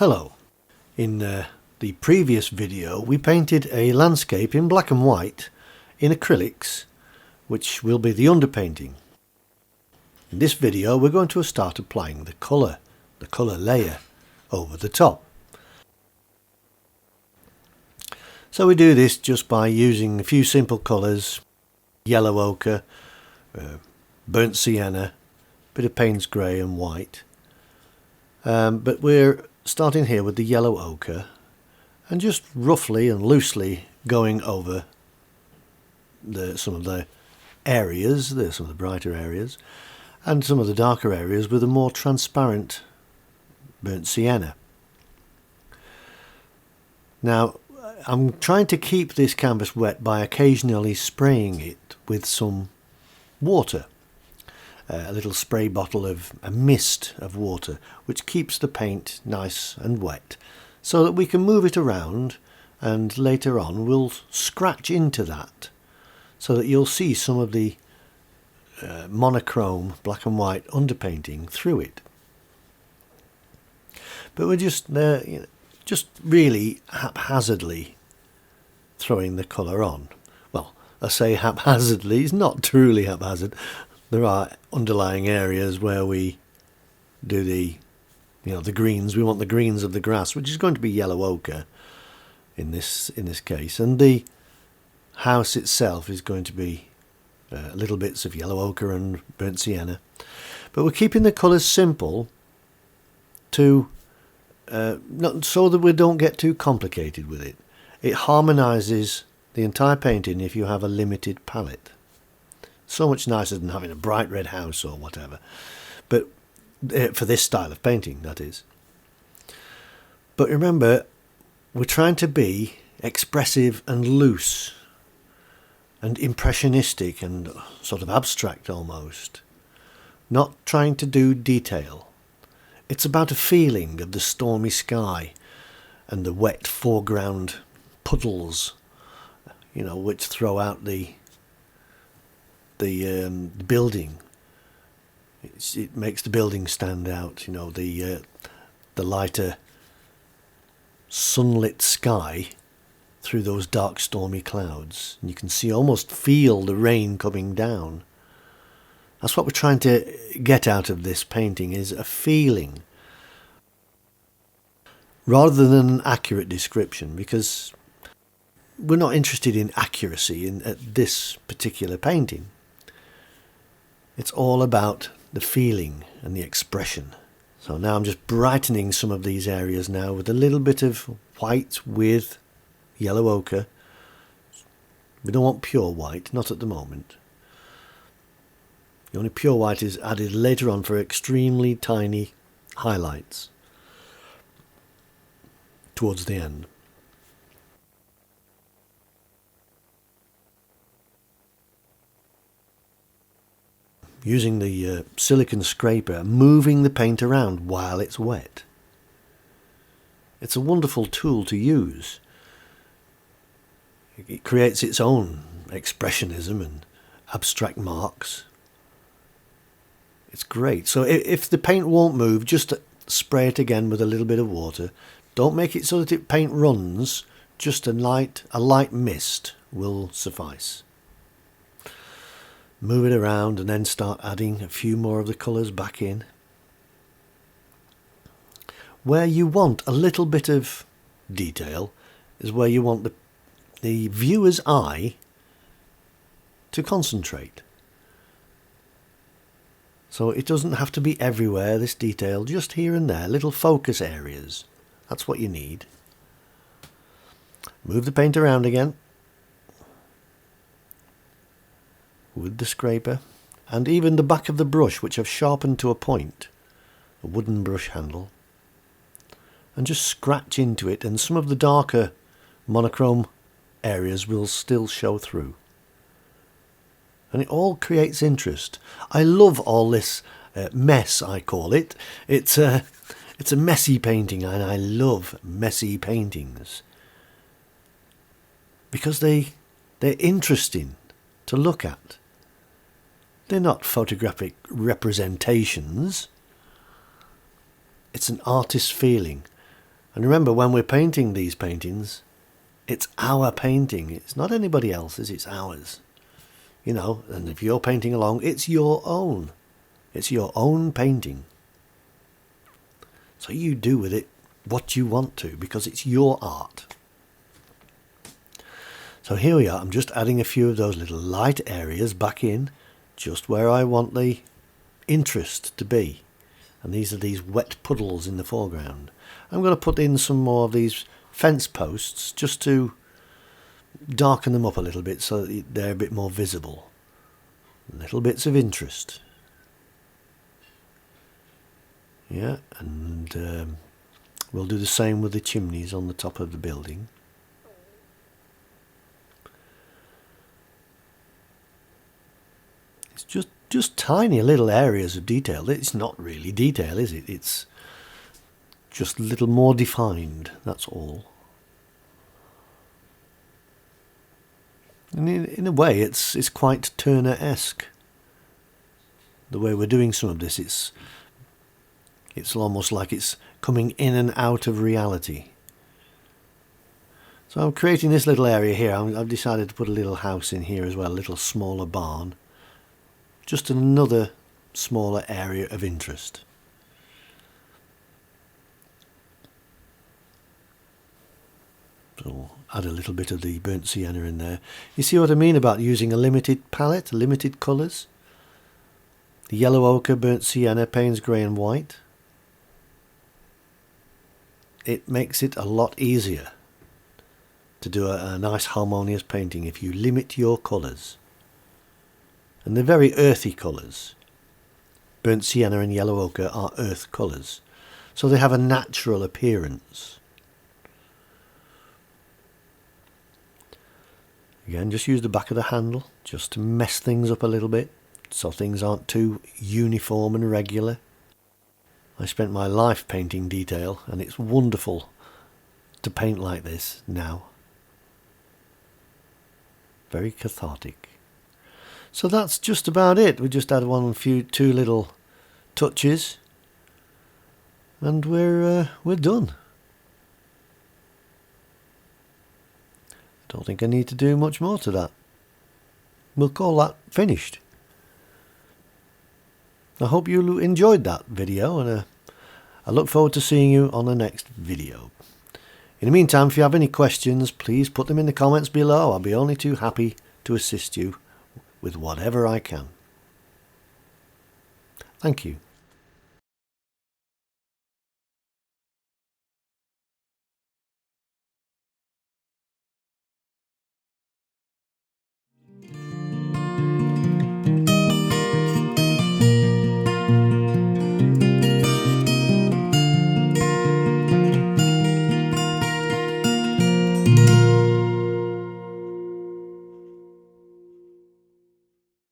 Hello. In the previous video we painted a landscape in black and white in acrylics, which will be the underpainting. In this video we're going to start applying the colour layer over the top. So we do this just by using a few simple colours: yellow ochre, burnt sienna, bit of Payne's grey and white. But we're starting here with the yellow ochre and just roughly and loosely going over some of the areas, some of the brighter areas, and some of the darker areas with a more transparent burnt sienna. Now I'm trying to keep this canvas wet by occasionally spraying it with some water. A little spray bottle of a mist of water, which keeps the paint nice and wet, so that we can move it around, and later on we'll scratch into that so that you'll see some of the monochrome black and white underpainting through it. But we're just really haphazardly throwing the colour on. Well, I say haphazardly, it's not truly haphazard. There are underlying areas where we do the greens. We want the greens of the grass, which is going to be yellow ochre in this case, and the house itself is going to be little bits of yellow ochre and burnt sienna. But we're keeping the colours simple to so that we don't get too complicated with it. It harmonises the entire painting if you have a limited palette. So much nicer than having a bright red house or whatever, but for this style of painting, that is. But remember, we're trying to be expressive and loose and impressionistic and sort of abstract almost, not trying to do detail. It's about a feeling of the stormy sky and the wet foreground puddles, which throw out the building. It makes the building stand out. The lighter sunlit sky through those dark stormy clouds, and you can almost feel the rain coming down. That's what we're trying to get out of this painting, is a feeling rather than an accurate description, because we're not interested in accuracy at this particular painting. It's all about the feeling and the expression. So now I'm just brightening some of these areas now with a little bit of white with yellow ochre. We don't want pure white, not at the moment. The only pure white is added later on for extremely tiny highlights towards the end. Using the silicone scraper, moving the paint around while it's wet. It's a wonderful tool to use. It creates its own expressionism and abstract marks. It's great. So if the paint won't move, just spray it again with a little bit of water. Don't make it so that it paint runs. Just a light mist will suffice. Move it around and then start adding a few more of the colours back in. Where you want a little bit of detail is where you want the viewer's eye to concentrate. So it doesn't have to be everywhere, this detail, just here and there, little focus areas. That's what you need. Move the paint around again with the scraper, and even the back of the brush, which I've sharpened to a point, a wooden brush handle, and just scratch into it, and some of the darker monochrome areas will still show through, and it all creates interest. I love all this mess, I call it. It's a messy painting, and I love messy paintings because they're interesting to look at. They're not photographic representations. It's an artist's feeling, And remember, when we're painting these paintings, it's our painting. It's not anybody else's, it's ours. You know, and if you're painting along, it's your own. It's your own painting. So you do with it what you want to, because it's your art. So here we are. I'm just adding a few of those little light areas back in, just where I want the interest to be. And these are these wet puddles in the foreground. I'm going to put in some more of these fence posts just to darken them up a little bit so that they're a bit more visible. Little bits of interest. Yeah, and we'll do the same with the chimneys on the top of the building. It's just tiny little areas of detail. It's not really detail, is it? It's just a little more defined, that's all. And in a way, it's quite Turner-esque. The way we're doing some of this, it's almost like it's coming in and out of reality. So I'm creating this little area here. I've decided to put a little house in here as well, a little smaller barn. Just another smaller area of interest. So add a little bit of the burnt sienna in there. You see what I mean about using a limited palette, limited colours? The yellow ochre, burnt sienna, Payne's grey and white. It makes it a lot easier to do a nice harmonious painting if you limit your colours. And they're very earthy colours. Burnt sienna and yellow ochre are earth colours, so they have a natural appearance. Again, just use the back of the handle just to mess things up a little bit so things aren't too uniform and regular. I spent my life painting detail, and it's wonderful to paint like this now. Very cathartic. So that's just about it. We just add two little touches, and we're done. Don't think I need to do much more to that. We'll call that finished. I hope you enjoyed that video, and I look forward to seeing you on the next video. In the meantime, if you have any questions, please put them in the comments below. I'll be only too happy to assist you with whatever I can. Thank you.